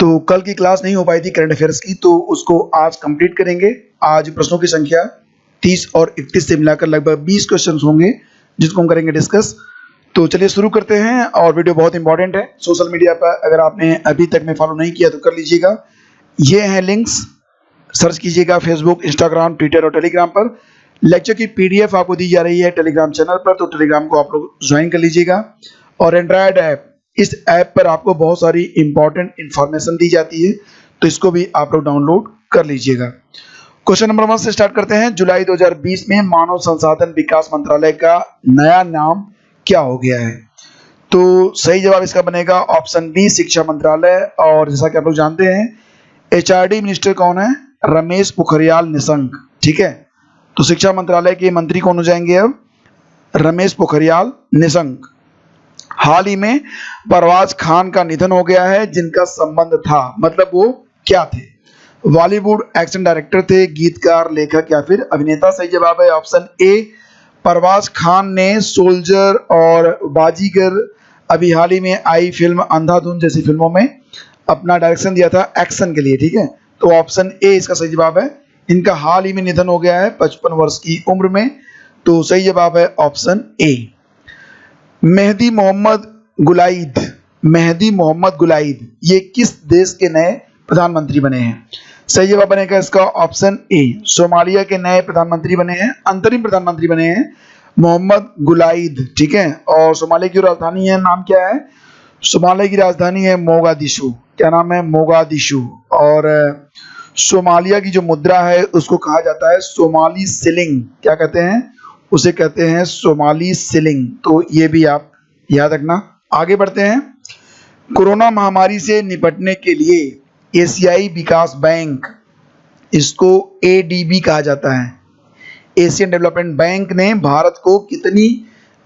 तो कल की क्लास नहीं हो पाई थी करंट अफेयर्स की, तो उसको आज कंप्लीट करेंगे। आज प्रश्नों की संख्या 30 और 31 से मिलाकर लगभग 20 क्वेश्चन होंगे जिसको हम करेंगे डिस्कस। तो चलिए शुरू करते हैं। और वीडियो बहुत इंपॉर्टेंट है। सोशल मीडिया पर अगर आपने अभी तक में फॉलो नहीं किया तो कर लीजिएगा। ये हैं लिंक्स, सर्च कीजिएगा फेसबुक, इंस्टाग्राम, ट्विटर और टेलीग्राम पर। लेक्चर की पीडीएफ आपको दी जा रही है टेलीग्राम चैनल पर, तो टेलीग्राम को आप लोग ज्वाइन कर लीजिएगा। और एंड्रॉयड ऐप, इस ऐप पर आपको बहुत सारी इंपॉर्टेंट इंफॉर्मेशन दी जाती है, तो इसको भी आप लोग डाउनलोड कर लीजिएगा। क्वेश्चन नंबर 1 से स्टार्ट करते हैं। जुलाई 2020 में मानव संसाधन विकास मंत्रालय का नया नाम क्या हो गया है? तो सही जवाब इसका बनेगा ऑप्शन बी, शिक्षा मंत्रालय। और जैसा कि आप लोग जानते हैं एचआरडी मिनिस्टर कौन है? रमेश पोखरियाल निशंक। ठीक है, तो शिक्षा मंत्रालय के मंत्री कौन हो जाएंगे अब? रमेश पोखरियाल निशंक। हाल ही में परवाज खान का निधन हो गया है, जिनका संबंध था, मतलब वो क्या थे? बॉलीवुड एक्शन डायरेक्टर थे, गीतकार, लेखक या फिर अभिनेता? सही जवाब है ऑप्शन ए, परवाज खान ने सोल्जर और बाजीगर, अभी हाल ही में आई फिल्म अंधाधुन जैसी फिल्मों में अपना डायरेक्शन दिया था एक्शन के लिए। ठीक है, तो ऑप्शन ए इसका सही जवाब है। इनका हाल ही में निधन हो गया है 55 वर्ष की उम्र में, तो सही जवाब है ऑप्शन ए। मेहदी मोहम्मद गुलाइद, मेहदी मोहम्मद गुलाइद ये किस देश के नए प्रधानमंत्री बने हैं? सही जवाब बनेगा इसका ऑप्शन ए, सोमालिया के नए प्रधानमंत्री बने हैं, अंतरिम प्रधानमंत्री बने हैं मोहम्मद गुलाइद। ठीक है, और सोमालिया की राजधानी है, नाम क्या है? सोमालिया की राजधानी है मोगादिशु। क्या नाम है? मोगादिशु। और सोमालिया की जो मुद्रा है उसको कहा जाता है सोमाली सिलिंग। क्या कहते हैं? उसे कहते हैं सोमाली सिलिंग। तो ये भी आप याद रखना। आगे बढ़ते हैं। कोरोना महामारी से निपटने के लिए एशियाई विकास बैंक, इसको एडीबी कहा जाता है, एशियन डेवलपमेंट बैंक ने भारत को कितनी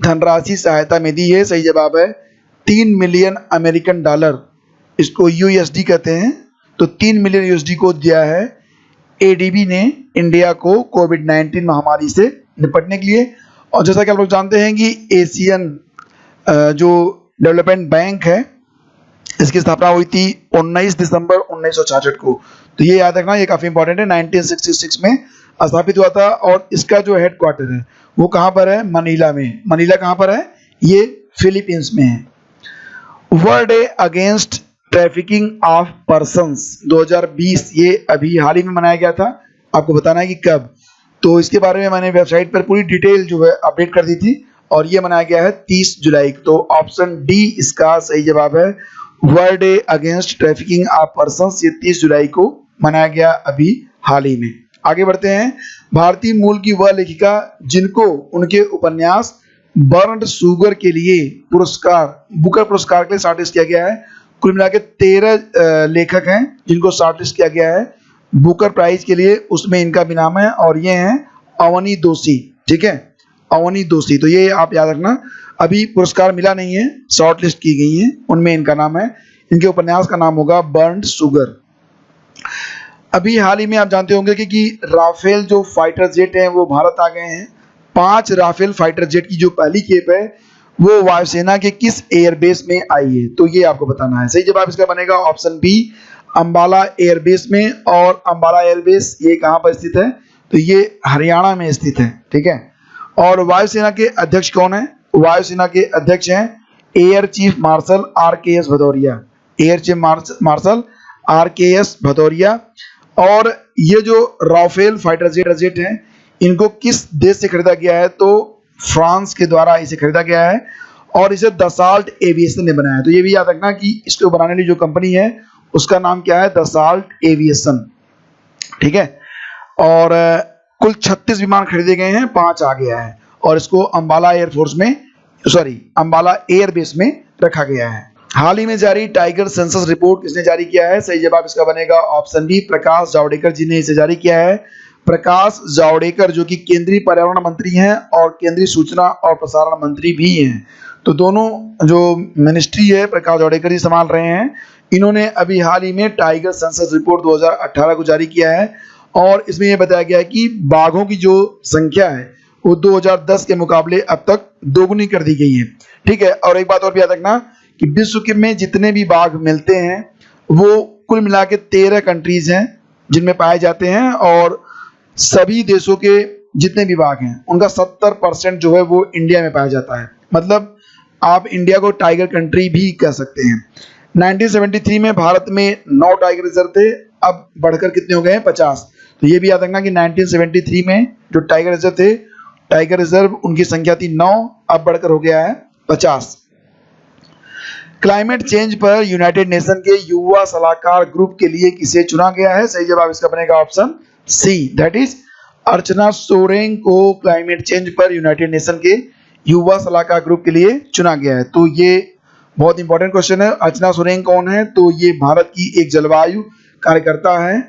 धनराशि सहायता में दी है? सही जवाब है 3 मिलियन अमेरिकन डॉलर, इसको यूएसडी कहते हैं। तो 3 मिलियन यूएसडी को दिया है एडीबी ने इंडिया को कोविड-19 महामारी से निपटने के लिए। और जैसा कि आप लोग जानते हैं कि एशियन जो डेवलपमेंट बैंक है, इसकी स्थापना हुई थी 19 दिसंबर 1966 को। तो ये याद रखना, ये काफ़ी इंपॉर्टेंट है। 1966 में स्थापित हुआ था। और इसका जो हेडक्वार्टर है वो कहाँ पर है? मनीला में। मनीला कहाँ पर है? ये फिलीपींस में है। World day against trafficking of persons 2020 ये अभी हाल ही में मनाया गया था। आपको बताना है कि कब। तो इसके बारे में मैंने वेबसाइट पर पूरी डिटेल जो है अपडेट कर दी थी, और ये मनाया गया है 30 जुलाई को। तो ऑप्शन डी इसका सही जवाब है। World day against trafficking of persons ये 30 जुलाई को मनाया गया अभी हाल ही में। आगे बढ़ते हैं। भारतीय मूल की वह लेखिका जिनको उनके उपन्यास बर्न्ड शुगर के लिए पुरस्कार, बुकर पुरस्कार के लिए शॉर्टलिस्ट किया गया है। कुल मिला के 13 लेखक हैं जिनको शॉर्टलिस्ट किया गया है बुकर प्राइज के लिए, उसमें इनका भी नाम है। और ये हैं अवनी दोषी। ठीक है, अवनी दोषी। तो ये आप याद रखना, अभी पुरस्कार मिला नहीं है, शॉर्ट लिस्ट की गई है, उनमें इनका नाम है। इनके उपन्यास का नाम होगा बर्न्ड शुगर। अभी हाल ही में आप जानते होंगे कि राफेल जो फाइटर जेट हैं वो भारत आ गए हैं। 5 राफेल फाइटर जेट की जो पहली खेप है वो वायुसेना के किस एयरबेस में आई है? तो ये आपको बताना है। सही जवाब इसका बनेगा ऑप्शन बी, अंबाला एयरबेस में। और अंबाला एयरबेस ये कहाँ पर स्थित है? तो ये हरियाणा में स्थित है। ठीक है, और वायुसेना के अध्यक्ष कौन है? वायुसेना के अध्यक्ष हैं air chief marshal RKS. Bhadauria. Air chief marshal RKS. Bhadauria. और ये जो राफेल फाइटर जेट हैं इनको किस देश से खरीदा गया है? तो फ्रांस के द्वारा इसे खरीदा गया है, और इसे दसाल्ट एविएशन ने बनाया है। तो ये भी याद रखना कि इसको बनाने वाली जो कंपनी है उसका नाम क्या है? Dassault aviation. ठीक है, और कुल 36 विमान खरीदे गए हैं, 5 आ गया है, और इसको अंबाला अंबाला एयरबेस में रखा गया है। हाल ही में जारी टाइगर सेंसस रिपोर्ट किसने जारी किया है? सही जवाब इसका बनेगा ऑप्शन बी, प्रकाश जावड़ेकर जी ने इसे जारी किया है। प्रकाश जावड़ेकर जो कि केंद्रीय पर्यावरण मंत्री हैं और केंद्रीय सूचना और प्रसारण मंत्री भी हैं, तो दोनों जो मिनिस्ट्री है प्रकाश जावड़ेकर जी संभाल रहे हैं। इन्होंने अभी हाल ही में टाइगर सेंसस रिपोर्ट 2018 को जारी किया है, और इसमें यह बताया गया है कि बाघों की जो संख्या है वो 2010 के मुकाबले अब तक दोगुनी कर दी गई है। ठीक है, और एक बात और भी याद रखना कि विश्व के में जितने भी बाघ मिलते हैं वो कुल मिला के 13 कंट्रीज हैं जिनमें पाए जाते हैं, और सभी देशों के जितने विभाग हैं उनका 70% जो है वो इंडिया में पाया जाता है। मतलब आप इंडिया को टाइगर कंट्री भी कह सकते हैं। 1973 में भारत में 9 टाइगर रिजर्व थे, अब बढ़कर कितने हो गए हैं? 50। तो ये भी याद रखना कि 1973 में जो टाइगर रिजर्व थे, टाइगर रिजर्व उनकी संख्या थी 9, अब बढ़कर हो गया है 50। क्लाइमेट चेंज पर यूनाइटेड नेशन के युवा सलाहकार ग्रुप के लिए किसे चुना गया है? सही जवाब इसका बनेगा ऑप्शन सी, दैट इज अर्चना सोरेंग को क्लाइमेट चेंज पर यूनाइटेड नेशन के युवा सलाहकार ग्रुप के लिए चुना गया है। तो ये बहुत इंपॉर्टेंट क्वेश्चन है। अर्चना सोरेंग कौन है? तो ये भारत की एक जलवायु कार्यकर्ता है,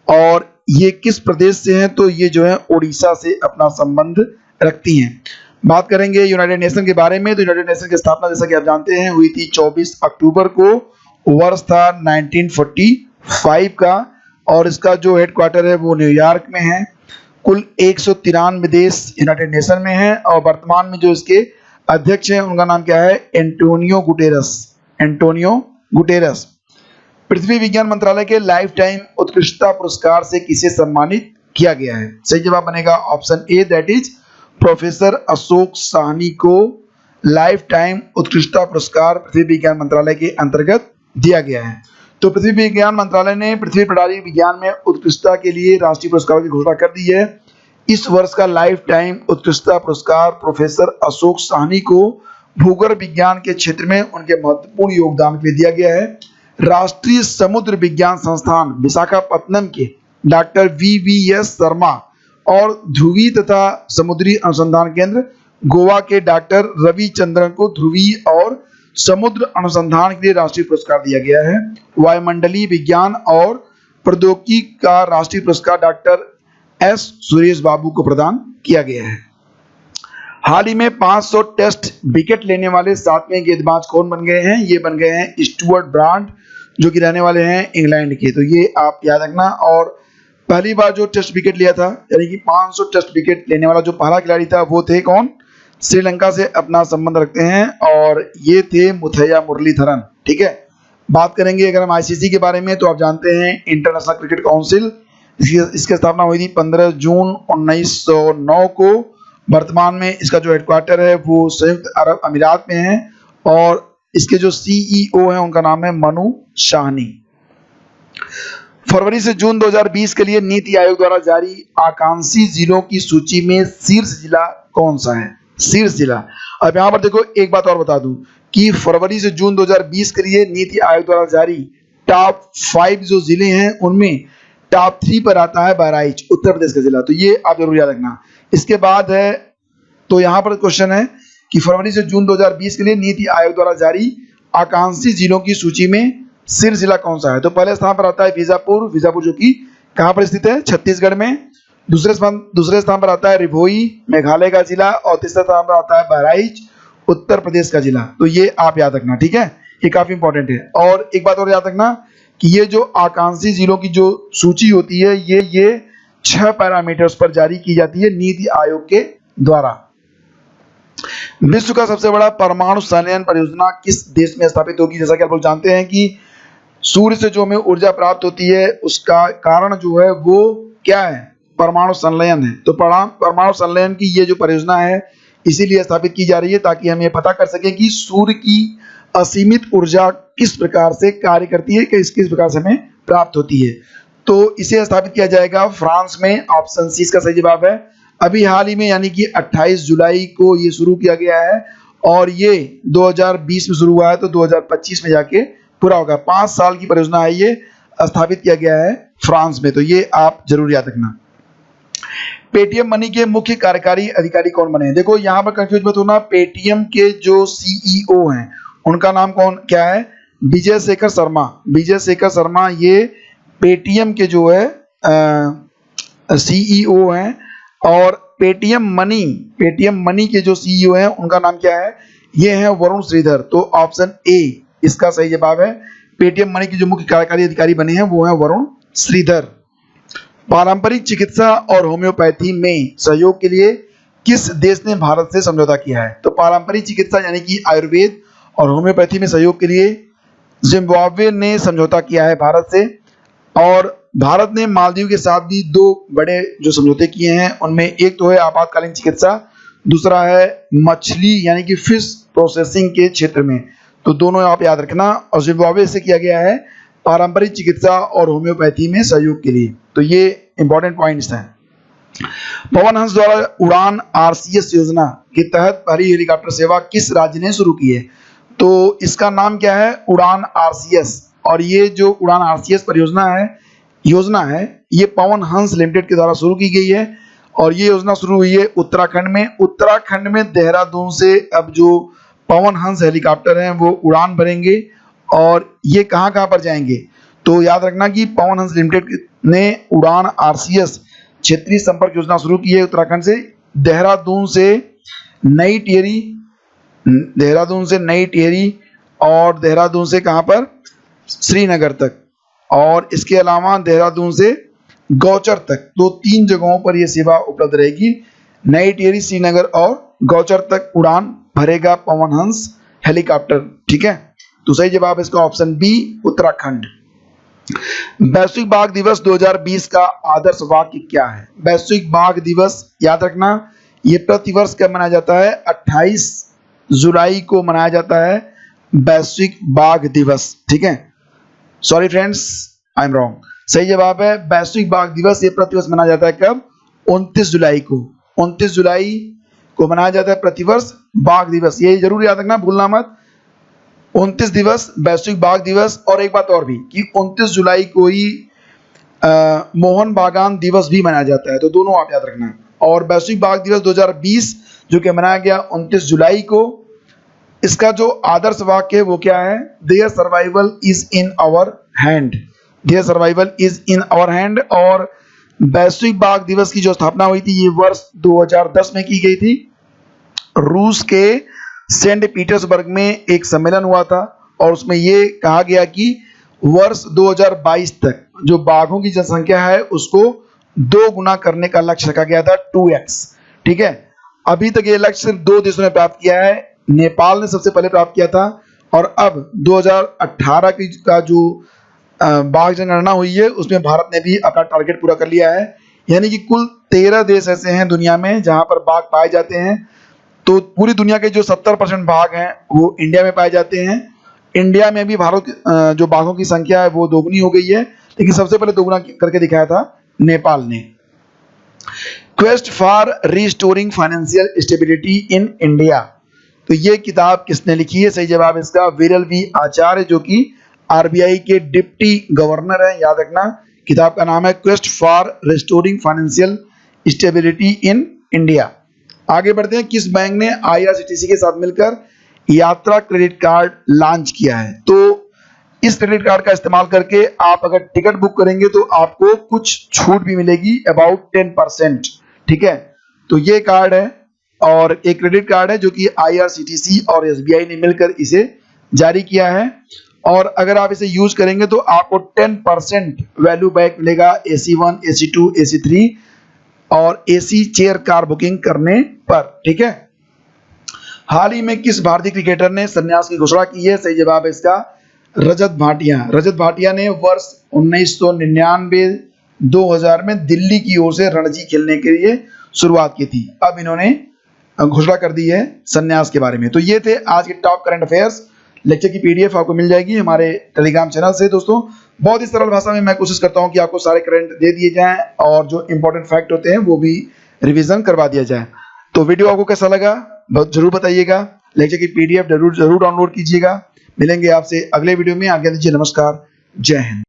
और ये किस प्रदेश से हैं? तो ये जो है उड़ीसा से अपना संबंध रखती हैं। बात करेंगे यूनाइटेड नेशन के बारे में, तो यूनाइटेड नेशन की स्थापना जैसा कि आप जानते हैं हुई थी 24 अक्टूबर को, वर्ष था 1945 का, और इसका जो हेडक्वार्टर है वो न्यूयॉर्क में है। कुल 193 देश यूनाइटेड नेशन में हैं, और वर्तमान में जो इसके अध्यक्ष हैं उनका नाम क्या है? Antonio Guterres. Antonio Guterres. पृथ्वी विज्ञान मंत्रालय के लाइफ टाइम उत्कृष्टता पुरस्कार से किसे सम्मानित किया गया है? सही जवाब बनेगा option A, that is professor Ashok Sahni को लाइफ टाइम उत्कृष्टता पुरस्कार पृथ्वी विज्ञान मंत्रालय के अंतर्गत दिया गया है। तो पृथ्वी विज्ञान मंत्रालय ने पृथ्वी प्रणाली विज्ञान में उत्कृष्टता के लिए राष्ट्रीय पुरस्कारों की घोषणा कर दी है। इस वर्ष का लाइफ टाइम उत्कृष्टता पुरस्कार प्रोफेसर अशोक साहनी को भूगर्भ विज्ञान के क्षेत्र में उनके महत्वपूर्ण योगदान के लिए दिया गया है। राष्ट्रीय समुद्र विज्ञान संस्थान विशाखापत्तनम के डॉक्टर VVS शर्मा और ध्रुवी तथा समुद्री अनुसंधान केंद्र गोवा के डॉक्टर रविचंद्रन को ध्रुवीय और समुद्र अनुसंधान के लिए राष्ट्रीय पुरस्कार दिया गया है। वायुमंडलीय विज्ञान और प्रौद्योगिकी का राष्ट्रीय पुरस्कार डॉक्टर S सुरेश बाबू को प्रदान किया गया है। हाल ही में 500 टेस्ट विकेट लेने वाले 7वें गेंदबाज कौन बन गए हैं? ये बन गए हैं स्टुअर्ट ब्रांड, जो कि रहने वाले हैं इंग्लैंड के। तो ये आप याद रखना। और पहली बार जो टेस्ट विकेट लिया था, यानी कि 500 टेस्ट विकेट लेने वाला जो पहला खिलाड़ी था वो थे कौन? श्रीलंका से अपना संबंध रखते हैं, और ये थे मुथैया मुरलीधरन। ठीक है। बात करेंगे अगर हम ICC के बारे में, तो आप जानते हैं इंटरनेशनल क्रिकेट काउंसिल, इसकी स्थापना हुई थी 15 जून 1909 को। वर्तमान में इसका जो हेडक्वार्टर है वो संयुक्त अरब अमीरात में है, और इसके जो CEO हैं उनका नाम है मनु शाहनी। फरवरी से जून 2020 के लिए नीति आयोग द्वारा जारी आकांक्षी जिलों की सूची में शीर्ष जिला कौन सा है? शीर्ष जिला। अब यहाँ पर देखो एक बात और बता दूं कि फरवरी से जून 2020 के लिए नीति आयोग द्वारा जारी टॉप 5 जो जिले हैं उनमें टॉप 3 पर आता है बहराइच, उत्तर प्रदेश का जिला। तो ये आप जरूर याद रखना। इसके बाद है, तो यहाँ पर क्वेश्चन है कि फरवरी से जून 2020 के लिए नीति आयोग द्वारा जारी आकांक्षी जिलों की सूची में शीर्ष जिला कौन सा है? तो पहले स्थान पर आता है बीजापुर, जो कि कहाँ पर स्थित है? छत्तीसगढ़ में। दूसरे स्थान पर आता है रिभोई, मेघालय का जिला, और तीसरे स्थान पर आता है बहराइच, उत्तर प्रदेश का जिला। तो ये आप याद रखना। ठीक है, ये काफी इंपॉर्टेंट है। और एक बात और याद रखना कि ये जो आकांक्षी जिलों की जो सूची होती है ये 6 पैरामीटर्स पर जारी की जाती है नीति आयोग के द्वारा। विश्व का सबसे बड़ा परमाणु संलयन परियोजना किस देश में स्थापित होगी? जैसा कि आप लोग जानते हैं कि सूर्य से जो हमें ऊर्जा प्राप्त होती है उसका कारण जो है वो क्या है? परमाणु संलयन है। तो परमाणु संलयन की ये जो परियोजना है इसीलिए स्थापित की जा रही है ताकि हम ये पता कर सकें कि सूर्य की असीमित ऊर्जा किस प्रकार से कार्य करती है, किस प्रकार से हमें प्राप्त होती है। तो इसे स्थापित किया जाएगा फ्रांस में। ऑप्शन सी इसका सही जवाब है। अभी हाल ही में यानी कि 28 जुलाई को ये शुरू किया गया है, और ये 2020 में शुरू हुआ है, तो 2025 में जाके पूरा होगा। 5 साल की परियोजना है, ये स्थापित किया गया है फ्रांस में। तो ये आप जरूर याद रखना। पेटीएम मनी के मुख्य कार्यकारी अधिकारी कौन बने? देखो यहाँ पर कंफ्यूज मत होना। पेटीएम के जो CEO हैं उनका नाम क्या है? विजय शेखर शर्मा। विजय शेखर शर्मा ये पेटीएम के जो है CEO हैं, और पेटीएम मनी के जो CEO हैं उनका नाम क्या है? ये है वरुण श्रीधर। तो ऑप्शन ए इसका सही जवाब है। पेटीएम मनी के जो मुख्य कार्यकारी अधिकारी बने हैं वो है वरुण श्रीधर। पारंपरिक चिकित्सा और होम्योपैथी में सहयोग के लिए किस देश ने भारत से समझौता किया है? तो पारंपरिक चिकित्सा यानी कि आयुर्वेद और होम्योपैथी में सहयोग के लिए जिम्बाब्वे ने समझौता किया है भारत से, और भारत ने मालदीव के साथ भी दो बड़े जो समझौते किए हैं, उनमें एक तो है आपातकालीन चिकित्सा, दूसरा है मछली यानी कि फिश प्रोसेसिंग के क्षेत्र में। तो दोनों आप याद रखना। और जिम्बाब्वे से किया गया है पारंपरिक चिकित्सा और होम्योपैथी में सहयोग के लिए। तो ये इंपॉर्टेंट पॉइंट्स हैं। पवन हंस द्वारा उड़ान आरसीएस योजना के तहत पहली हेलीकॉप्टर सेवा किस राज्य ने शुरू की है? तो इसका नाम क्या है? उड़ान आरसीएस। और ये जो उड़ान आरसीएस परियोजना है ये पवन हंस लिमिटेड के द्वारा शुरू की गई है, और ये योजना शुरू हुई है उत्तराखंड में। उत्तराखंड में देहरादून से अब जो पवन हंस हेलीकॉप्टर हैं वो उड़ान भरेंगे, और ये कहाँ कहाँ पर जाएंगे? तो याद रखना कि पवन हंस लिमिटेड ने उड़ान आरसीएस क्षेत्रीय संपर्क योजना शुरू की है उत्तराखंड से, देहरादून से नई टिहरी और देहरादून से कहाँ पर? श्रीनगर तक, और इसके अलावा देहरादून से गौचर तक। तो 3 जगहों पर यह सेवा उपलब्ध रहेगी। नई टिहरी, श्रीनगर और गौचर तक उड़ान भरेगा पवन हंस हेलीकॉप्टर। ठीक है, तो सही जवाब इसका ऑप्शन बी, उत्तराखंड। वैश्विक बाघ दिवस 2020 का आदर्श वाक्य क्या है? वैश्विक बाघ दिवस याद रखना, ये प्रतिवर्ष कब मनाया जाता है? 28 जुलाई को मनाया जाता है वैश्विक बाघ दिवस। ठीक है, sorry friends, I am wrong. सही जवाब है वैश्विक बाघ दिवस। ये प्रतिवर्ष मनाया जाता है कब? 29 जुलाई को। 29 जुलाई को मनाया जाता है प्रतिवर्ष बाघ दिवस। ये जरूर याद रखना, भूलना मत। 29 दिवस वैश्विक बाघ दिवस। और एक बात और भी कि 29 जुलाई को ही मोहन बागान दिवस भी मनाया जाता है। तो दोनों आप याद रखना। और वैश्विक बाघ दिवस 2020 जो कि मनाया गया 29 जुलाई को, इसका जो आदर्श वाक्य है वो क्या है? Their survival is in our hand. Their survival is in our hand. और वैश्विक बाघ दिवस की जो स्थापना हुई थी ये वर्ष 2010 में की गई थी। रूस के सेंट पीटर्सबर्ग में एक सम्मेलन हुआ था, और उसमें ये कहा गया कि वर्ष 2022 तक जो बाघों की जनसंख्या है उसको 2 गुना करने का लक्ष्य रखा गया था, 2x। ठीक है, अभी तक ये लक्ष्य सिर्फ 2 देशों ने प्राप्त किया है। नेपाल ने सबसे पहले प्राप्त किया था, और अब 2018 का जो बाघ जनगणना हुई है उसमें भारत ने भी अपना टारगेट पूरा कर लिया है। यानी कि कुल 13 देश ऐसे हैं दुनिया में जहां पर बाघ पाए जाते हैं। तो पूरी दुनिया के जो 70% बाघ हैं वो इंडिया में पाए जाते हैं। इंडिया में भी भारत जो बाघों की संख्या है वो दोगुनी हो गई है, लेकिन सबसे पहले दोगुना करके दिखाया था नेपाल ने। Quest for restoring financial stability in India, तो ये किताब किसने लिखी है? सही जवाब इसका विरल वी आचार्य, जो कि आरबीआई के डिप्टी गवर्नर है। याद रखना, किताब का नाम है quest for restoring financial stability in India. आगे बढ़ते हैं। किस बैंक ने आईआरसीटीसी के साथ मिलकर यात्रा क्रेडिट कार्ड लॉन्च किया है? तो इस क्रेडिट कार्ड का इस्तेमाल करके आप अगर टिकट बुक करेंगे तो आपको कुछ छूट भी मिलेगी, अबाउट 10%। ठीक है, तो ये कार्ड है, और एक क्रेडिट कार्ड है जो कि आईआरसीटीसी और एसबीआई ने मिलकर इसे जारी किया है। और अगर आप इसे यूज करेंगे तो आपको 10% वैल्यू बैक मिलेगा AC1, AC2, AC3 और AC चेयर कार बुकिंग करने पर। ठीक है, हाल ही में किस भारतीय क्रिकेटर ने संन्यास की घोषणा की है? सही जवाब है इसका रजत भाटिया। रजत भाटिया ने वर्ष 1999-2000 में दिल्ली की ओर से रणजी खेलने के लिए शुरुआत की थी। अब इन्होंने घोषणा कर दी है संन्यास के बारे में। तो ये थे आज के टॉप करंट अफेयर्स। लेक्चर की पीडीएफ आपको मिल जाएगी हमारे टेलीग्राम चैनल से। दोस्तों, बहुत ही सरल भाषा में मैं कोशिश करता हूं कि आपको सारे करंट दे दिए जाएं, और जो इंपॉर्टेंट फैक्ट होते हैं वो भी रिवीजन करवा दिया जाए। तो वीडियो आपको कैसा लगा जरूर बताइएगा। लेक्चर की पीडीएफ जरूर डाउनलोड कीजिएगा। मिलेंगे आपसे अगले वीडियो में। आज्ञा दीजिए, नमस्कार, जय हिंद।